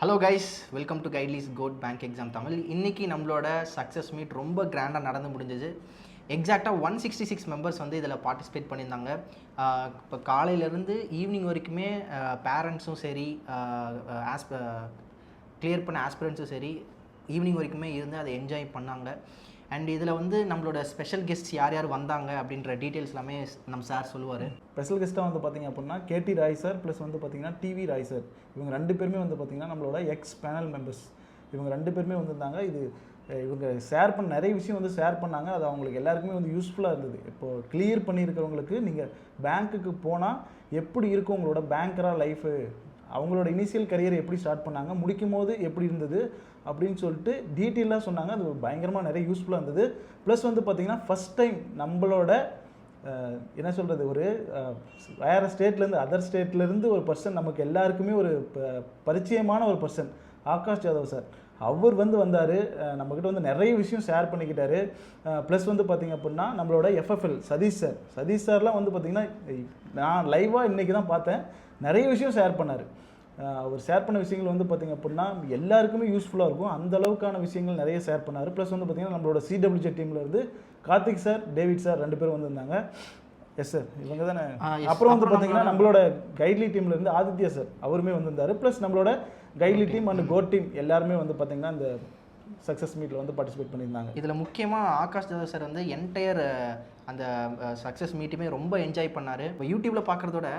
Hello guys, welcome to Guidely's code bank exam Tamil. இன்றைக்கி நம்மளோட success meet ரொம்ப கிராண்டாக நடந்து முடிஞ்சது. எக்ஸாக்டாக 166 மெம்பர்ஸ் வந்து இதில் பார்ட்டிசிபேட் பண்ணியிருந்தாங்க. இப்போ காலையிலேருந்து ஈவினிங் வரைக்குமே பேரண்ட்ஸும் சரி, கிளியர் பண்ண ஆஸ்பிரண்ட்ஸும் சரி, ஈவினிங் வரைக்குமே இருந்து அதை என்ஜாய் பண்ணாங்க. அண்ட் இதில் வந்து நம்மளோட ஸ்பெஷல் கெஸ்ட்ஸ் யார் யார் வந்தாங்க அப்படின்ற டீட்டெயில்ஸ் எல்லாமே நம்ம சார் சொல்லுவார். ஸ்பெஷல் கெஸ்ட்டாக வந்து பார்த்திங்க அப்படின்னா கேடி ராய் சார் ப்ளஸ் வந்து பார்த்திங்கன்னா டிவி ராய் சார், இவங்க ரெண்டு பேருமே வந்து பார்த்திங்கன்னா நம்மளோட எக்ஸ் பேனல் மெம்பர்ஸ். இவங்க ரெண்டு பேருமே வந்திருந்தாங்க. இவங்க ஷேர் பண்ண நிறைய விஷயம் வந்து ஷேர் பண்ணாங்க. அது அவங்களுக்கு எல்லாருக்குமே வந்து யூஸ்ஃபுல்லாக இருந்தது. இப்போது கிளியர் பண்ணியிருக்கிறவங்களுக்கு நீங்கள் பேங்க்குக்கு போனால் எப்படி இருக்கும் உங்களோட பேங்கராக லைஃபு, அவங்களோட இனிஷியல் கரியர் எப்படி ஸ்டார்ட் பண்ணாங்க, முடிக்கும் போது எப்படி இருந்தது அப்படின்னு சொல்லிட்டு டீட்டெயிலாக சொன்னாங்க. அது பயங்கரமாக நிறைய யூஸ்ஃபுல்லாக இருந்தது. ப்ளஸ் வந்து பார்த்திங்கன்னா ஃபஸ்ட் டைம் நம்மளோட என்ன சொல்கிறது, ஒரு வேறு ஸ்டேட்லேருந்து அதர் ஸ்டேட்லேருந்து ஒரு பர்சன், நமக்கு எல்லாருக்குமே ஒரு பரிச்சயமான ஒரு பர்சன் ஆகாஷ் ஜாதவ் சார். அவர் வந்தார், நம்மக்கிட்ட வந்து நிறைய விஷயம் ஷேர் பண்ணிக்கிட்டாரு. ப்ளஸ் வந்து பார்த்திங்க அப்படின்னா நம்மளோட எஃப்எஃப்எல் சதீஷ் சார்லாம் வந்து பார்த்திங்கன்னா நான் லைவாக இன்றைக்கி தான் பார்த்தேன், நிறைய விஷயம் ஷேர் பண்ணார். அவர் ஷேர் பண்ண விஷயங்கள் வந்து பார்த்திங்க அப்படின்னா எல்லாருக்குமே யூஸ்ஃபுல்லாக இருக்கும். அந்த அளவுக்கான விஷயங்கள் நிறைய ஷேர் பண்ணார். ப்ளஸ் வந்து பார்த்திங்கன்னா நம்மளோட சிடபிள்யூஜே டீமில் இருந்து கார்த்திக் சார், டேவிட் சார் ரெண்டு பேரும் வந்திருந்தாங்க. எஸ் சார், இவங்க தானே. அப்புறம் வந்து பார்த்திங்கன்னா நம்மளோட கைட்லி டீமில் இருந்து ஆதித்யா சார் அவருமே வந்திருந்தார். ப்ளஸ் நம்மளோட கைட்லி டீம் அண்ட் கோட் டீம் எல்லாருமே வந்து பார்த்திங்கன்னா இந்த சக்ஸஸ் மீட்டில் வந்து பார்ட்டிசிபேட் பண்ணியிருந்தாங்க. இதில் முக்கியமாக ஆகாஷ் ஜாதவ் சார் வந்து என்டையர் அந்த சக்ஸஸ் மீட்டுமே ரொம்ப என்ஜாய் பண்ணார். இப்போ யூடியூப்பில் பார்க்குறதோட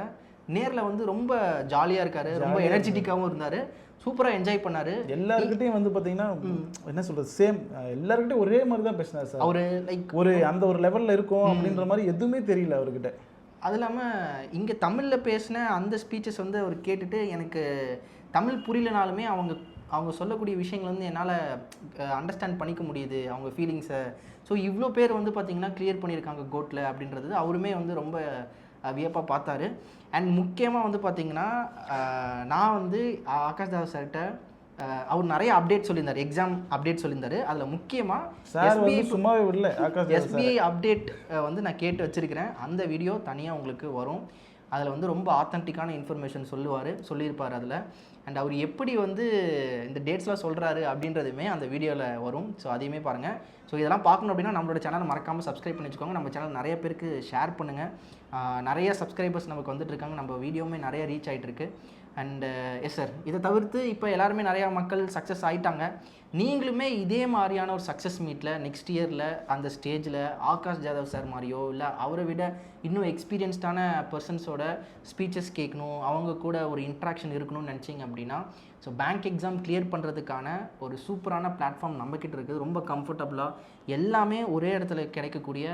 நேரில் வந்து ரொம்ப ஜாலியாக இருக்கார், ரொம்ப எனர்ஜெட்டிக்காகவும் இருந்தார், சூப்பராக என்ஜாய் பண்ணார். எல்லாருக்கிட்டையும் வந்து பார்த்தீங்கன்னா என்ன சொல்கிறது, சேம் எல்லாருக்கிட்டையும் ஒரே மாதிரி தான் பேசினார் சார். அவர் லைக் அந்த ஒரு லெவலில் இருக்கும் அப்படின்ற மாதிரி எதுவுமே தெரியல அவர்கிட்ட. அது இல்லாமல் இங்கே தமிழில் பேசின அந்த ஸ்பீச்சஸ் வந்து அவர் கேட்டுட்டு எனக்கு தமிழ் புரியலனாலுமே அவங்க சொல்லக்கூடிய விஷயங்கள் வந்து என்னால் அண்டர்ஸ்டாண்ட் பண்ணிக்க முடியுது, அவங்க ஃபீலிங்ஸை. ஸோ இவ்வளோ பேர் வந்து பார்த்திங்கன்னா கிளியர் பண்ணியிருக்காங்க கோட்டில் அப்படின்றது அவருமே வந்து ரொம்ப வியப்பாக பார்த்தாரு. அண்ட் முக்கியமாக வந்து பார்த்திங்கன்னா நான் வந்து ஆகாஷ் தாஸ் சார்கிட்ட அவர் நிறைய அப்டேட் சொல்லியிருந்தார், எக்ஸாம் அப்டேட் சொல்லியிருந்தார். அதில் முக்கியமாக எஸ்பிஐ அப்டேட் வந்து நான் கேட்டு வச்சுருக்கிறேன். அந்த வீடியோ தனியாக உங்களுக்கு வரும். அதில் வந்து ரொம்ப ஆத்தென்டிக்கான இன்ஃபர்மேஷன் சொல்லியிருப்பார் அதில். அண்ட் அவர் எப்படி வந்து இந்த டேட்ஸ்லாம் சொல்கிறாரு அப்படின்றதுமே அந்த வீடியோவில் வரும். ஸோ அதையுமே பாருங்கள். ஸோ இதெல்லாம் பார்க்கணும் அப்படின்னா நம்மளோட சேனலை மறக்காமல் சப்ஸ்கிரைப் பண்ணி வச்சுக்கோங்க. நம்ம சேனல் நிறைய பேருக்கு ஷேர் பண்ணுங்கள். நிறைய சப்ஸ்கிரைபர்ஸ் நமக்கு வந்துட்டுருக்காங்க, நம்ம வீடியோவுமே நிறைய ரீச் ஆகிட்டுருக்கு. அண்டு எஸ் சார், இதை தவிர்த்து இப்போ எல்லாருமே நிறையா மக்கள் சக்ஸஸ் ஆகிட்டாங்க. நீங்களுமே இதே மாதிரியான ஒரு சக்ஸஸ் மீட்டில் நெக்ஸ்ட் இயரில் அந்த ஸ்டேஜில் ஆகாஷ் ஜாதவ் சார் மாதிரியோ இல்லை அவரை விட இன்னும் எக்ஸ்பீரியன்ஸ்டான பர்சன்ஸோட ஸ்பீச்சஸ் கேட்கணும், அவங்க கூட ஒரு இன்ட்ராக்ஷன் இருக்கணும்னு நினச்சிங்க அப்படின்னா ஸோ பேங்க் எக்ஸாம் கிளியர் பண்ணுறதுக்கான ஒரு சூப்பரான பிளாட்ஃபார்ம் நம்மக்கிட்ட இருக்குது. ரொம்ப கம்ஃபர்டபுளாக எல்லாமே ஒரே இடத்துல கிடைக்கக்கூடிய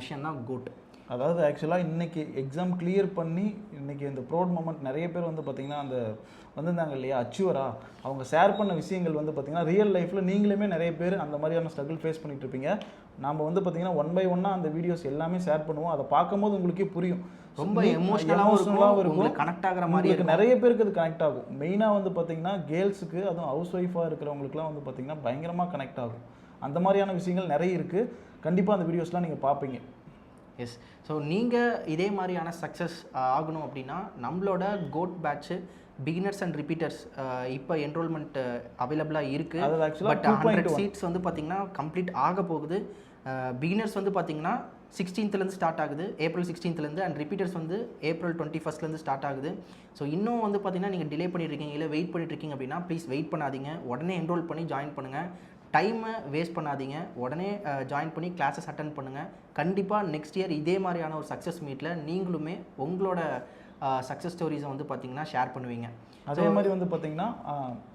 விஷயந்தான் கோட். அதாவது ஆக்சுவலாக இன்றைக்கி எக்ஸாம் கிளியர் பண்ணி இன்றைக்கி இந்த ப்ரௌட் மொமெண்ட் நிறைய பேர் வந்து பார்த்திங்கன்னா அந்த வந்திருந்தாங்க இல்லையா, அச்சீவராக அவங்க ஷேர் பண்ண விஷயங்கள் வந்து பார்த்திங்கன்னா ரியல் லைஃப்பில் நீங்களுமே நிறைய பேர் அந்த மாதிரியான ஸ்ட்ரகிள் ஃபேஸ் பண்ணிகிட்டு இருப்பீங்க. நாம் வந்து பார்த்திங்கன்னா 1 by 1 அந்த வீடியோஸ் எல்லாமே ஷேர் பண்ணுவோம். அதை பார்க்கும்போது உங்களுக்கே புரியும், ரொம்ப எமோஷனலாகவும் இருக்கும், கனெக்ட் ஆகிற மாதிரி நிறைய பேருக்கு அது கனெக்ட் ஆகும். மெயினாக வந்து பார்த்திங்கன்னா கேர்ள்ஸுக்கு, அதுவும் ஹவுஸ் ஒய்ஃபாக இருக்கிறவங்களுக்குலாம் வந்து பார்த்திங்கன்னா பயங்கரமாக கனெக்ட் ஆகும். அந்த மாதிரியான விஷயங்கள் நிறைய இருக்குது. கண்டிப்பாக அந்த வீடியோஸ்லாம் நீங்கள் பார்ப்பீங்க. எஸ், ஸோ நீங்கள் இதே மாதிரியான சக்ஸஸ் ஆகணும் அப்படின்னா நம்மளோட code batch beginners and repeaters இப்போ என்ரோல்மெண்ட் அவைலபிளாக இருக்குது. பட் 100 சீட்ஸ் வந்து பார்த்திங்கன்னா கம்ப்ளீட் ஆக போகுது. பிகினர்ஸ் வந்து பார்த்திங்கன்னா 16th ஸ்டார்ட் ஆகுது, April 16th. அண்ட் ரிப்பீட்டர்ஸ் வந்து April 21st ஸ்டார்ட் ஆகுது. ஸோ இன்னும் வந்து பார்த்திங்கன்னா நீங்கள் டிலே பண்ணிட்டுருக்கீங்க இல்லை வெயிட் பண்ணிட்டுருக்கீங்க அப்படின்னா ப்ளீஸ் வெயிட் பண்ணாதீங்க, உடனே என்ரோல் பண்ணி ஜாயின் பண்ணுங்கள். டைமை வேஸ்ட் பண்ணாதீங்க, உடனே ஜாயின் பண்ணி கிளாஸஸ் அட்டன் பண்ணுங்கள். கண்டிப்பாக நெக்ஸ்ட் இயர் இதே மாதிரியான ஒரு சக்ஸஸ் மீட்டில் நீங்களுமே உங்களோட சக்ஸஸ் ஸ்டோரிஸை வந்து பார்த்திங்கன்னா ஷேர் பண்ணுவீங்க. அதே மாதிரி வந்து பார்த்திங்கன்னா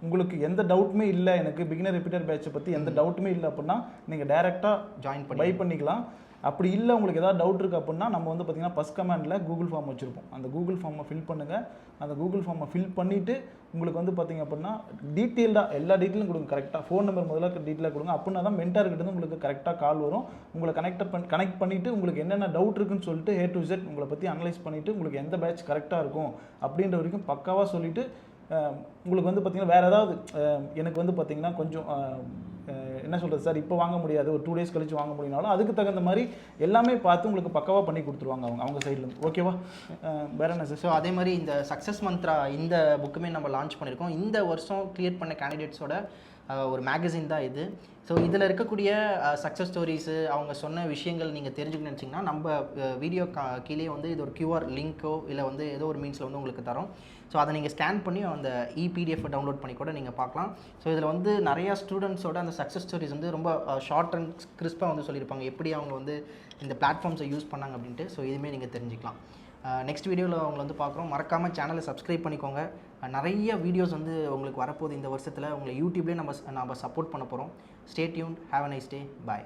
உங்களுக்கு எந்த டவுட்டுமே இல்லை, எனக்கு பிகினர் ரிப்பீட்டர் பேட்சை பற்றி எந்த டவுட்டுமே இல்லை அப்படின்னா நீங்கள் டைரெக்டாக ஜாயின் பை பண்ணிக்கலாம். அப்படி இல்லை உங்களுக்கு ஏதாவது டவுட் இருக்குது அப்படின்னா நம்ம வந்து பார்த்திங்கன்னா ஃபஸ்ட் கமெண்டில் கூகுள் ஃபார்ம் வச்சுருப்போம். அந்த கூகுள் ஃபார்மை ஃபில் பண்ணுங்கள். அந்த கூகுள் ஃபார்மை ஃபில் பண்ணிவிட்டு உங்களுக்கு வந்து பார்த்திங்க அப்படின்னா டீட்டெயில்டாக எல்லா டீட்டெயிலும் கொடுங்க. கரெக்டாக ஃபோன் நம்பர் முதல்ல டீட்டெயிலாக கொடுங்க. அப்படின்னா தான் மென்டார்கிட்ட உங்களுக்கு கரெக்டாக கால் வரும். உங்களை கனெக்ட் பண்ணிவிட்டு உங்களுக்கு என்னென்ன டவுட் இருக்குன்னு சொல்லிட்டு A to Z உங்களை பற்றி அனலைஸ் பண்ணிவிட்டு உங்களுக்கு எந்த பேட்ச் கரெக்டாக இருக்கும் அப்படின்ற வரைக்கும் பக்காவாக சொல்லிவிட்டு உங்களுக்கு வந்து பார்த்திங்கன்னா வேறு ஏதாவது எனக்கு வந்து பார்த்திங்கன்னா கொஞ்சம் என்ன சொல்கிறது சார் இப்போ வாங்க முடியாது, ஒரு 2 days கழிச்சு வாங்க முடியும்னாலும் அதுக்கு தகுந்த மாதிரி எல்லாமே பார்த்து உங்களுக்கு பக்காவாக பண்ணி கொடுத்துருவாங்க அவங்க சைட்லேருந்து. ஓகேவா? வேற என்ன சார்? ஸோ அதே மாதிரி இந்த சக்ஸஸ் மந்த்ரா இந்த புக்குமே நம்ம லான்ச் பண்ணியிருக்கோம். இந்த வருஷம் கிளியர் பண்ண கேண்டிடேட்ஸோட ஒரு மேகசின் தான் இது. ஸோ இதில் இருக்கக்கூடிய சக்ஸஸ் ஸ்டோரிஸு, அவங்க சொன்ன விஷயங்கள் நீங்கள் தெரிஞ்சுக்கணும்னு நினச்சிங்கன்னா நம்ம வீடியோ கீழே வந்து இது ஒரு QR லிங்க்கோ இல்லை வந்து ஏதோ ஒரு மீன்ஸில் வந்து உங்களுக்கு தரோம். ஸோ அதை நீங்கள் ஸ்கேன் பண்ணி அந்த PDF டவுன்லோட் பண்ணி கூட நீங்கள் பார்க்கலாம். ஸோ இதில் வந்து நிறையா ஸ்டூடெண்ட்ஸோட அந்த சக்ஸஸ் ஸ்டோரிஸ் வந்து ரொம்ப ஷார்ட் அண்ட் கிறிஸ்பாக வந்து சொல்லியிருப்பாங்க, எப்படி அவங்க வந்து இந்த பிளாட்ஃபார்ம்ஸை யூஸ் பண்ணாங்க அப்படின்ட்டு. ஸோ இதுவுமே நீங்கள் தெரிஞ்சுக்கலாம். நெக்ஸ்ட் வீடியோவில் அவங்களை வந்து பார்க்குறோம். மறக்காமல் சேனலை சப்ஸ்கிரைப் பண்ணிக்கோங்க. நிறைய வீடியோஸ் வந்து உங்களுக்கு வரப்போகுது இந்த வருஷத்தில். உங்களை யூடியூப்லேயே நம்ம சப்போர்ட் பண்ண போகிறோம். Stay tuned. Have a nice day. Bye.